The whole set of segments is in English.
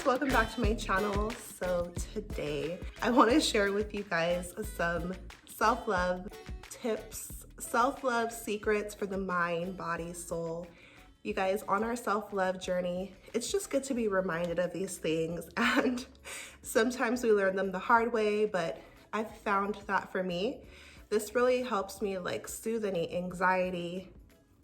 welcome back to my channel. So today I want to share with you guys some self-love tips, self-love secrets for the mind, body, soul. You guys, on our self-love journey, it's just good to be reminded of these things, and sometimes we learn them the hard way, but I've found that for me, this really helps me like soothe any anxiety,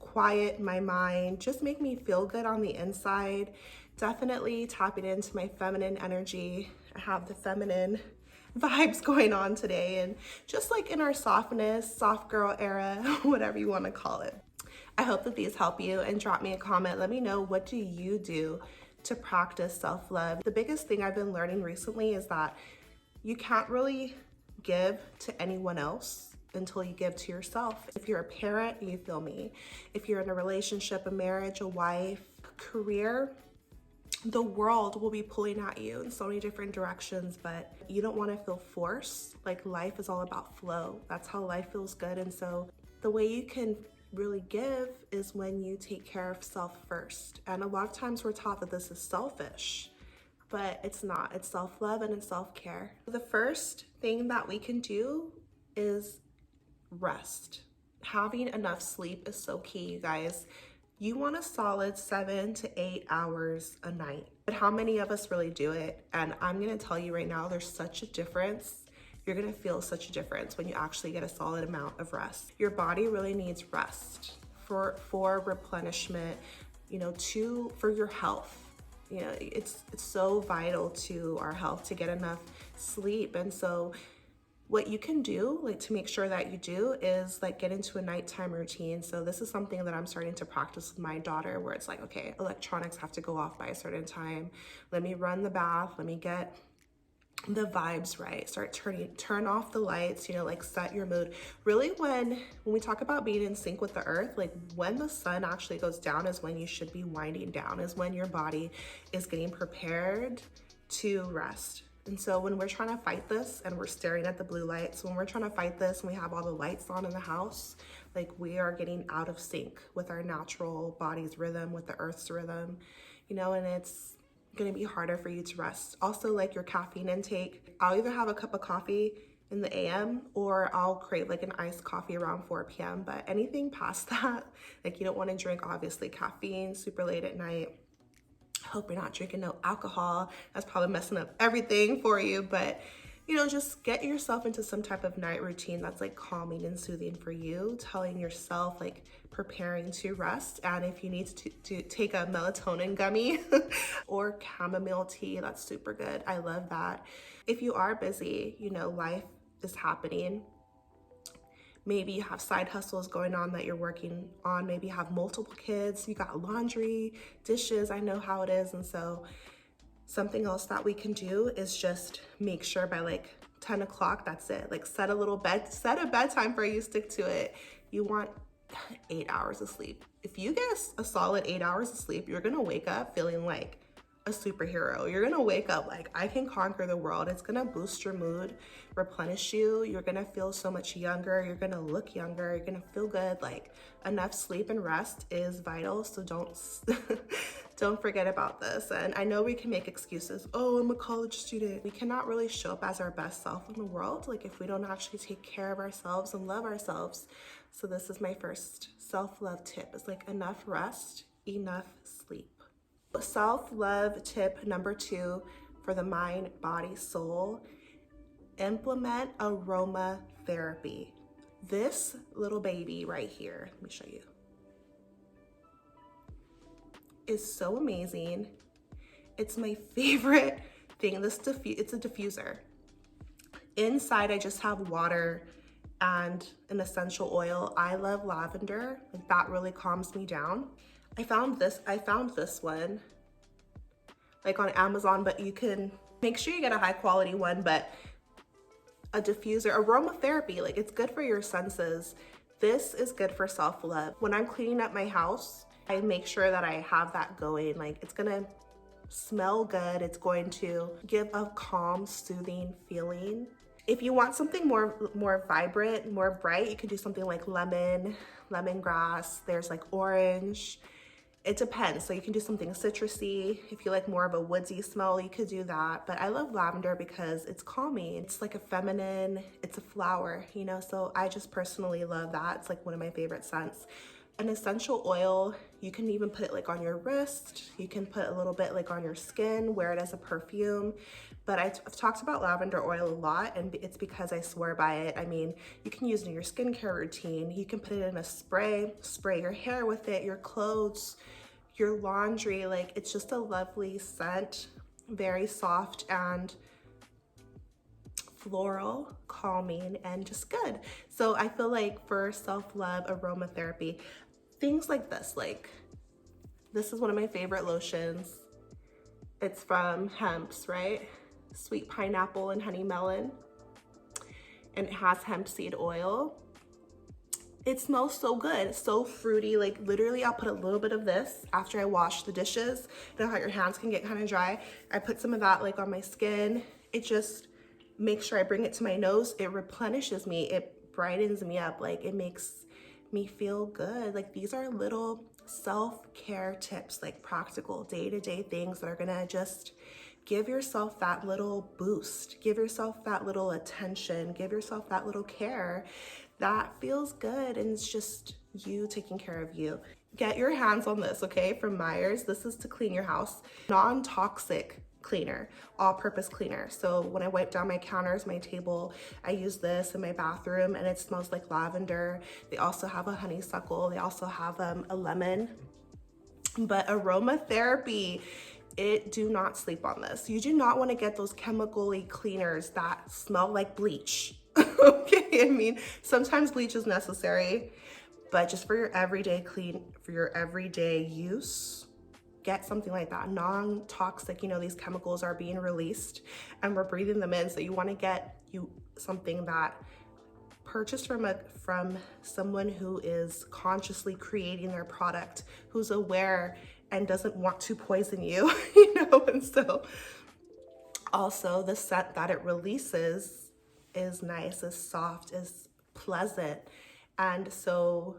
quiet my mind, just make me feel good on the inside. Definitely tapping into my feminine energy. I have the feminine vibes going on today, and just like in our softness, soft girl era, whatever you want to call it. I hope that these help you, and drop me a comment. Let me know, what do you do to practice self-love? The biggest thing I've been learning recently is that you can't really give to anyone else until you give to yourself. If you're a parent, you feel me. If you're in a relationship, a marriage, a wife, career, the world will be pulling at you in so many different directions, but you don't want to feel forced. Like, life is all about flow. That's how life feels good. And so the way you can really give is when you take care of self first. And a lot of times we're taught that this is selfish, but it's not. It's self-love and it's self-care. The first thing that we can do is rest. Having enough sleep is so key, you guys. You want a solid 7 to 8 hours a night. But how many of us really do it? And I'm gonna tell you right now, there's such a difference. You're gonna feel such a difference when you actually get a solid amount of rest. Your body really needs rest for replenishment, you know, for your health. You know, it's so vital to our health to get enough sleep. And so what you can do, like, to make sure that you do is like get into a nighttime routine. So this is something that I'm starting to practice with my daughter, where it's like, okay, electronics have to go off by a certain time. Let me run the bath. Let me get the vibes right. Start turn off the lights, you know, like set your mood. Really, when we talk about being in sync with the earth, like when the sun actually goes down is when you should be winding down, is when your body is getting prepared to rest. And so when we're trying to fight this and we're staring at the blue lights, when we're trying to fight this and we have all the lights on in the house, like, we are getting out of sync with our natural body's rhythm, with the earth's rhythm, you know, and it's gonna be harder for you to rest. Also, like your caffeine intake, I'll either have a cup of coffee in the AM or I'll crave like an iced coffee around 4 p.m. But anything past that, like, you don't wanna drink, obviously, caffeine super late at night. Hope you're not drinking no alcohol. That's probably messing up everything for you, but you know, just get yourself into some type of night routine that's like calming and soothing for you, telling yourself, like, preparing to rest. And if you need to take a melatonin gummy or chamomile tea, that's super good. I love that. If you are busy, you know, life is happening. Maybe you have side hustles going on that you're working on. Maybe you have multiple kids, you got laundry, dishes, I know how it is. And so something else that we can do is just make sure by like 10 o'clock, that's it. Like, set a bedtime for you, stick to it. You want 8 hours of sleep. If you get a solid 8 hours of sleep, you're gonna wake up feeling like a superhero. You're gonna wake up like, I can conquer the world. It's gonna boost your mood, replenish you. You're gonna feel so much younger. You're gonna look younger. You're gonna feel good. Like, enough sleep and rest is vital. So don't forget about this. And I know we can make excuses. Oh, I'm a college student. We cannot really show up as our best self in the world, like, if we don't actually take care of ourselves and love ourselves. So this is my first self-love tip. It's like, enough rest, enough sleep. Self-love tip number 2 for the mind, body, soul: implement aromatherapy. This little baby right here, let me show you, is so amazing. It's my favorite thing. It's a diffuser. Inside, I just have water and an essential oil. I love lavender. Like, that really calms me down. I found this one like on Amazon, but you can make sure you get a high quality one. But a diffuser, aromatherapy, like, it's good for your senses. This is good for self-love. When I'm cleaning up my house, I make sure that I have that going. Like, it's gonna smell good. It's going to give a calm, soothing feeling. If you want something more vibrant, more bright, you could do something like lemongrass. There's like orange. It depends. So you can do something citrusy. If you like more of a woodsy smell, you could do that. But I love lavender because it's calming. It's like a feminine, it's a flower, you know? So I just personally love that. It's like one of my favorite scents. An essential oil, you can even put it like on your wrist. You can put a little bit like on your skin, wear it as a perfume. But I've talked about lavender oil a lot, and it's because I swear by it. I mean, you can use it in your skincare routine. You can put it in a spray your hair with it, your clothes, your laundry. Like, it's just a lovely scent, very soft and floral, calming, and just good. So I feel like for self-love, aromatherapy, things like this is one of my favorite lotions. It's from Hemp's, right? Sweet pineapple and honey melon, and it has hemp seed oil. It smells so good, so fruity. Like, literally I'll put a little bit of this after I wash the dishes. You know how your hands can get kind of dry? I put some of that like on my skin. It just makes sure I bring it to my nose. It replenishes me, it brightens me up, like it makes me feel good. Like, these are little self-care tips, like practical day-to-day things that are gonna just give yourself that little boost, give yourself that little attention, give yourself that little care that feels good, and it's just you taking care of you. Get your hands on this, okay? From Myers. This is to clean your house. Non-toxic cleaner, all-purpose cleaner. So when I wipe down my counters, my table, I use this in my bathroom, and it smells like lavender. They also have a honeysuckle. They also have a lemon. But aromatherapy, do not sleep on this. You do not want to get those chemically cleaners that smell like bleach. Okay, I mean, sometimes bleach is necessary, but just for your everyday for your everyday use, get something like that, non-toxic. You know, these chemicals are being released and we're breathing them in. So you want to get something that purchased from someone who is consciously creating their product, who's aware and doesn't want to poison you, you know? And so also the scent that it releases is nice, is soft, is pleasant. And so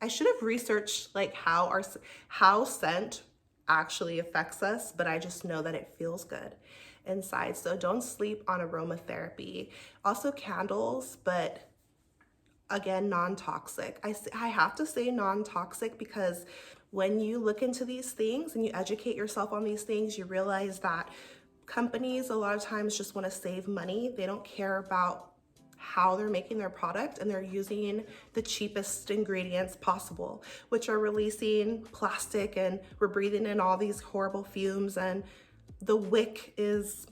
I should have researched like how scent actually affects us, but I just know that it feels good inside. So don't sleep on aromatherapy. Also candles, but again, non-toxic. I have to say non-toxic because when you look into these things and you educate yourself on these things, you realize that companies a lot of times just want to save money. They don't care about how they're making their product, and they're using the cheapest ingredients possible, which are releasing plastic, and we're breathing in all these horrible fumes, and the wick is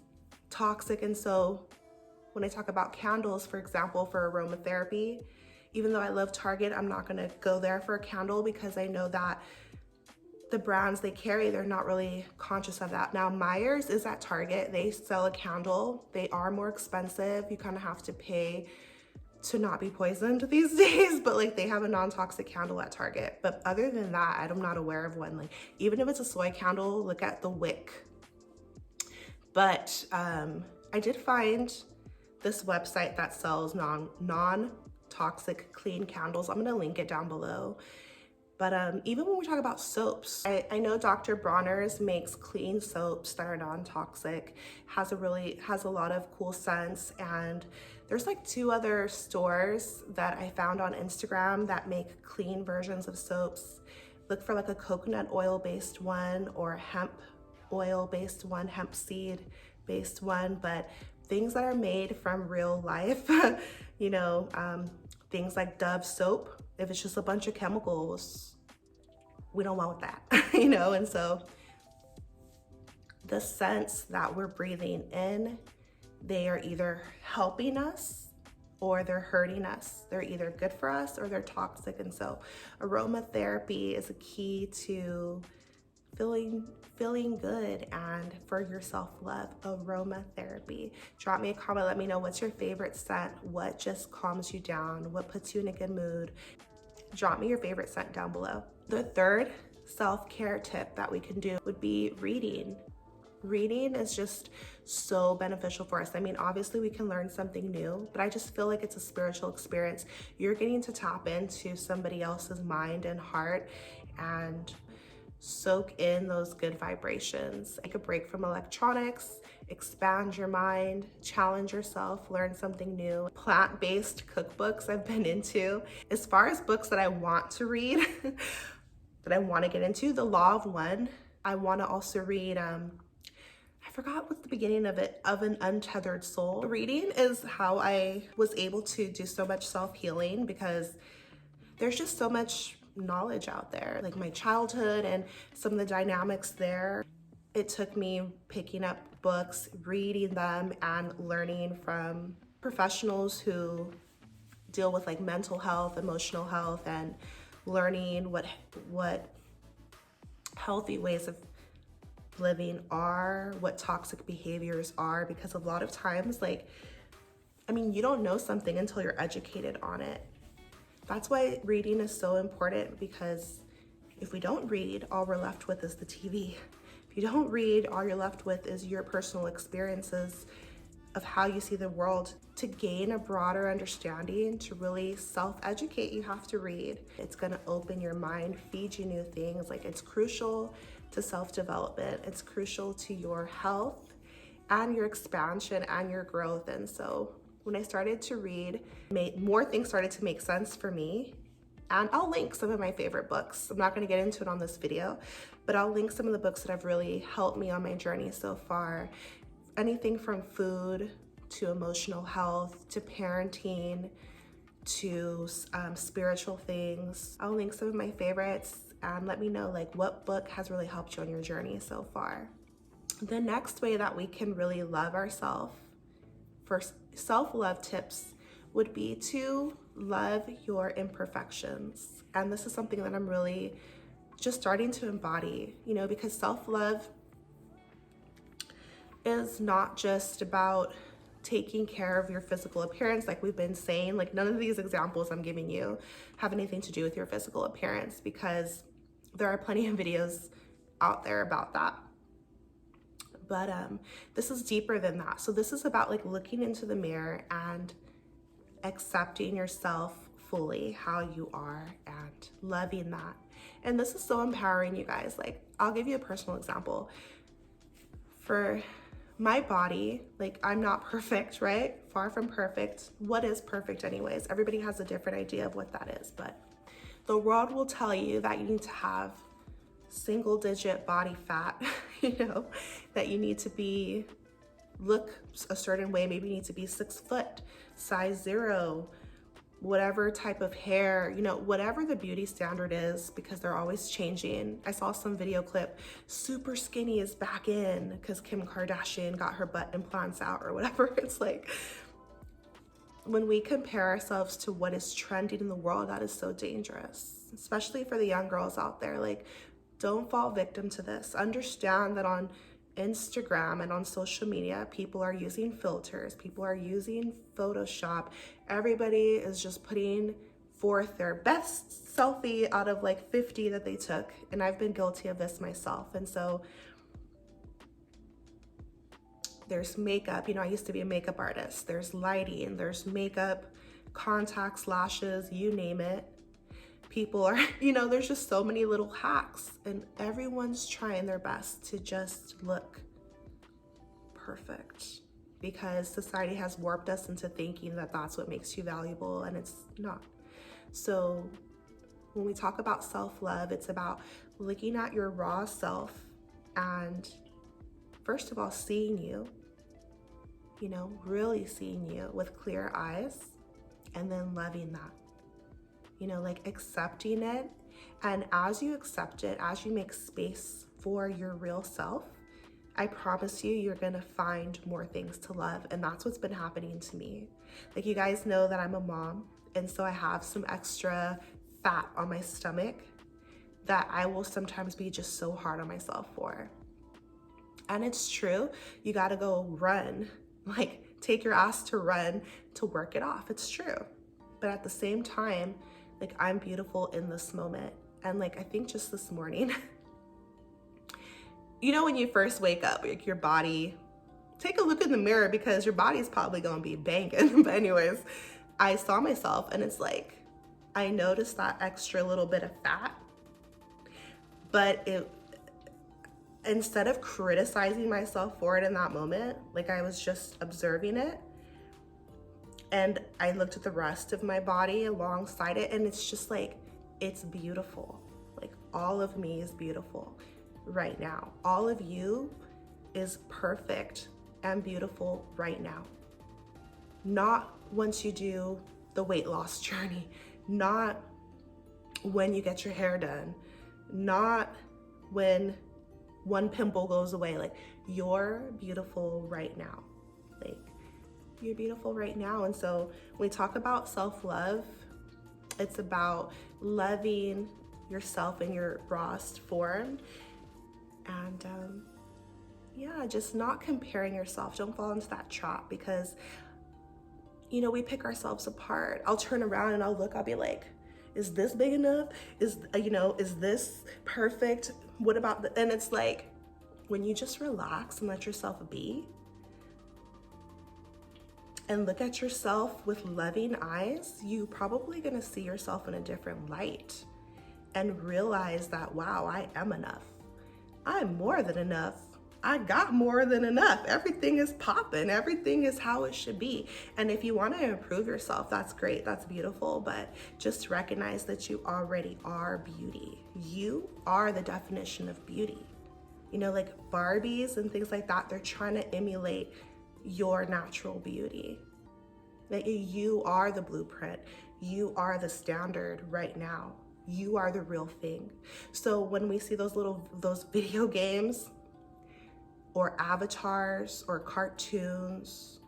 toxic. And so when I talk about candles, for example, for aromatherapy, even though I love Target, I'm not gonna go there for a candle because I know that the brands they carry, they're not really conscious of that. Now, Myers is at Target. They sell a candle. They are more expensive. You kind of have to pay to not be poisoned these days, but like they have a non-toxic candle at Target. But other than that, I'm not aware of one. Like, even if it's a soy candle, look at the wick. But I did find this website that sells non-toxic clean candles. I'm gonna link it down below. But even when we talk about soaps, I know Dr. Bronner's makes clean soaps that are non-toxic, has a lot of cool scents, and there's like 2 other stores that I found on Instagram that make clean versions of soaps. Look for like a coconut oil based one or a hemp oil based one, hemp seed based one, but things that are made from real life, you know, things like Dove soap. If it's just a bunch of chemicals, we don't want that, you know? And so the scents that we're breathing in, they are either helping us or they're hurting us. They're either good for us or they're toxic. And so aromatherapy is a key to feeling good and for your self-love. Aromatherapy. Drop me a comment, let me know what's your favorite scent, what just calms you down, what puts you in a good mood. Drop me your favorite scent down below. The third self-care tip that we can do would be reading. Reading is just so beneficial for us. I mean, obviously we can learn something new, but I just feel like it's a spiritual experience. You're getting to tap into somebody else's mind and heart, and soak in those good vibrations. Take a break from electronics, expand your mind, challenge yourself, learn something new. Plant-based cookbooks I've been into. As far as books that I want to read, that I want to get into, The Law of One. I want to also read, I forgot what's the beginning of it, of An Untethered Soul. Reading is how I was able to do so much self-healing, because there's just so much knowledge out there. Like my childhood and some of the dynamics there, it took me picking up books, reading them, and learning from professionals who deal with like mental health, emotional health, and learning what healthy ways of living are, what toxic behaviors are, because a lot of times, like, I mean, you don't know something until you're educated on it. That's why reading is so important, because if we don't read, all we're left with is the TV. If you don't read, all you're left with is your personal experiences of how you see the world. To gain a broader understanding, to really self-educate, you have to read. It's gonna open your mind, feed you new things. Like, it's crucial to self-development. It's crucial to your health and your expansion and your growth. And so when I started to read, more things started to make sense for me. And I'll link some of my favorite books. I'm not gonna get into it on this video, but I'll link some of the books that have really helped me on my journey so far. Anything from food to emotional health to parenting to spiritual things. I'll link some of my favorites and let me know like what book has really helped you on your journey so far. The next way that we can really love ourselves, for self-love tips, would be to love your imperfections. And this is something that I'm really just starting to embody, you know, because self-love is not just about taking care of your physical appearance, like we've been saying. Like, none of these examples I'm giving you have anything to do with your physical appearance, because there are plenty of videos out there about that. But this is deeper than that. So this is about like looking into the mirror and accepting yourself fully, how you are, and loving that. And this is so empowering, you guys. Like, I'll give you a personal example. For my body, like, I'm not perfect, right? Far from perfect. What is perfect anyways? Everybody has a different idea of what that is, but the world will tell you that you need to have single-digit body fat, you know, that you need to look a certain way. Maybe you need to be 6 foot, size 0, whatever type of hair, you know, whatever the beauty standard is, because they're always changing. I saw some video clip, super skinny is back in because Kim Kardashian got her butt implants out or whatever. It's like, when we compare ourselves to what is trending in the world, that is so dangerous, especially for the young girls out there. Like, don't fall victim to this. Understand that on Instagram and on social media, people are using filters, people are using Photoshop. Everybody is just putting forth their best selfie out of like 50 that they took. And I've been guilty of this myself. And so there's makeup, you know, I used to be a makeup artist. There's lighting, there's makeup, contacts, lashes, you name it. People are, you know, there's just so many little hacks, and everyone's trying their best to just look perfect, because society has warped us into thinking that that's what makes you valuable, and it's not. So when we talk about self-love, it's about looking at your raw self and first of all, seeing you, you know, really seeing you with clear eyes, and then loving that. You know, like accepting it. And as you accept it, as you make space for your real self, I promise you, you're gonna find more things to love. And that's what's been happening to me. Like, you guys know that I'm a mom, and so I have some extra fat on my stomach that I will sometimes be just so hard on myself for. And it's true, you gotta go run, like take your ass to run to work it off. It's true. But at the same time, like, I'm beautiful in this moment. And like, I think just this morning, you know, when you first wake up, like your body, take a look in the mirror, because your body's probably gonna be banging. But anyways, I saw myself, and it's like, I noticed that extra little bit of fat, But instead of criticizing myself for it in that moment, like I was just observing it, and I looked at the rest of my body alongside it, and it's just like, it's beautiful. Like all of me is beautiful right now. All of you is perfect and beautiful right now. Not once you do the weight loss journey, not when you get your hair done, not when one pimple goes away. Like, you're beautiful right now. Like, you're beautiful right now. And so when we talk about self-love, it's about loving yourself in your rawest form. And yeah, just not comparing yourself. Don't fall into that trap, because you know, we pick ourselves apart. I'll turn around and I'll be like, is this big enough? Is this perfect? What about and it's like, when you just relax and let yourself be and look at yourself with loving eyes, you probably gonna see yourself in a different light and realize that, wow, I am enough. I'm more than enough. I got more than enough. Everything is popping. Everything is how it should be. And if you want to improve yourself, that's great. That's beautiful. But just recognize that you already are beauty. You are the definition of beauty. You know, like Barbies and things like that, they're trying to emulate your natural beauty. That you are the blueprint. You are the standard right now. You are the real thing. So when we see those video games, or avatars, or cartoons,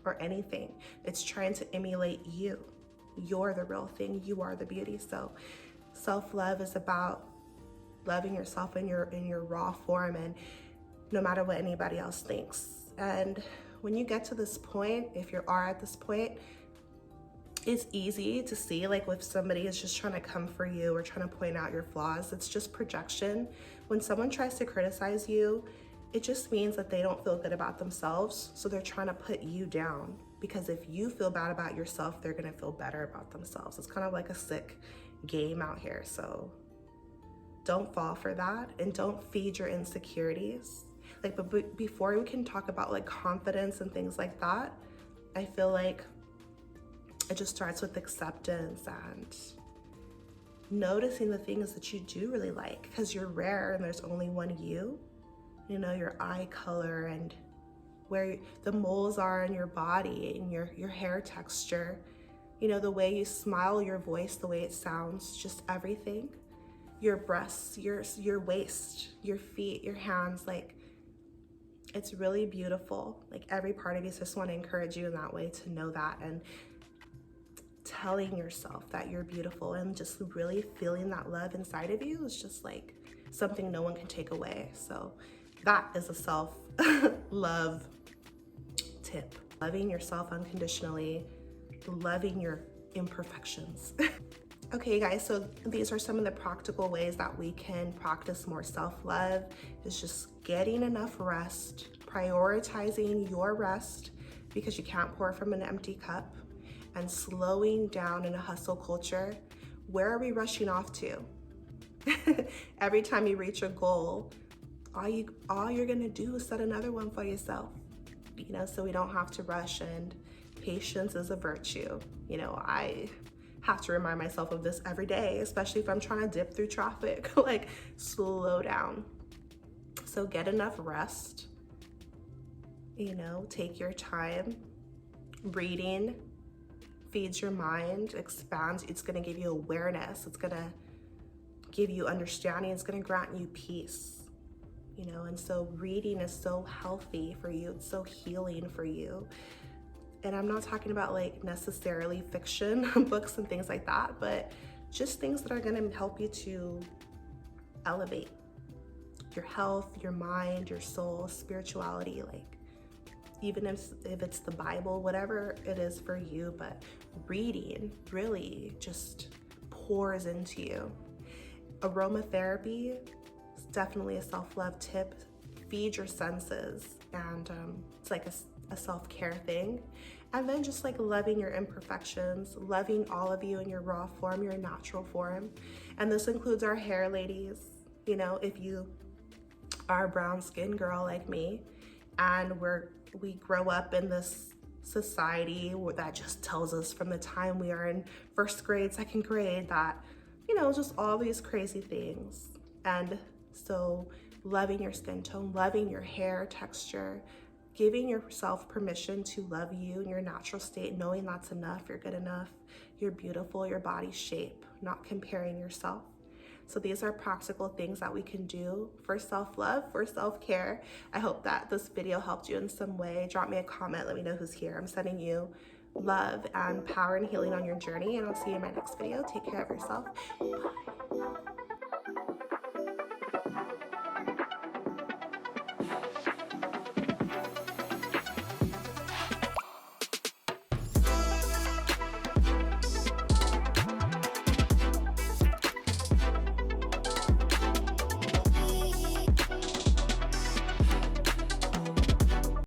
or anything, it's trying to emulate you. You're the real thing. You are the beauty. So self-love is about loving yourself in your raw form, and no matter what anybody else thinks. And when you get to this point, if you are at this point, it's easy to see, like, if somebody is just trying to come for you or trying to point out your flaws, it's just projection. When someone tries to criticize you, it just means that they don't feel good about themselves, so they're trying to put you down. Because if you feel bad about yourself, they're gonna feel better about themselves. It's kind of like a sick game out here. So don't fall for that, and don't feed your insecurities. Like, but before we can talk about like confidence and things like that, I feel like it just starts with acceptance and noticing the things that you do really like, because you're rare and there's only one you. You know, your eye color and where the moles are in your body and your hair texture, you know, the way you smile, your voice, the way it sounds, just everything. Your breasts, your waist, your feet, your hands, like, it's really beautiful. Like, every part of you. So I just want to encourage you in that way to know that, and telling yourself that you're beautiful, and just really feeling that love inside of you is just like something no one can take away. So that is a self-love tip. Loving yourself unconditionally, loving your imperfections. Okay, guys, so these are some of the practical ways that we can practice more self-love. Is just getting enough rest, prioritizing your rest, because you can't pour from an empty cup, and slowing down in a hustle culture. Where are we rushing off to? Every time you reach a goal, all you're gonna do is set another one for yourself. You know, so we don't have to rush, and patience is a virtue. You know, I have to remind myself of this every day, especially if I'm trying to dip through traffic. Like, slow down. So get enough rest. You know, take your time. Reading feeds your mind, expands. It's gonna give you awareness. It's gonna give you understanding. It's gonna grant you peace. You know, and so reading is so healthy for you. It's so healing for you. And I'm not talking about like necessarily fiction books and things like that, but just things that are gonna help you to elevate your health, your mind, your soul, spirituality, like even if it's the Bible, whatever it is for you, but reading really just pours into you. Aromatherapy is definitely a self-love tip. Feed your senses, and it's like a self-care thing. And then just like loving your imperfections, loving all of you in your raw form, your natural form. And this includes our hair, ladies. You know, if you are a brown skin girl like me, and we grow up in this society that just tells us from the time we are in first grade, second grade, that, you know, just all these crazy things. And so loving your skin tone, loving your hair texture, giving yourself permission to love you in your natural state, knowing that's enough, you're good enough, you're beautiful, your body shape, not comparing yourself. So these are practical things that we can do for self-love, for self-care. I hope that this video helped you in some way. Drop me a comment, let me know who's here. I'm sending you love and power and healing on your journey, and I'll see you in my next video. Take care of yourself. Bye.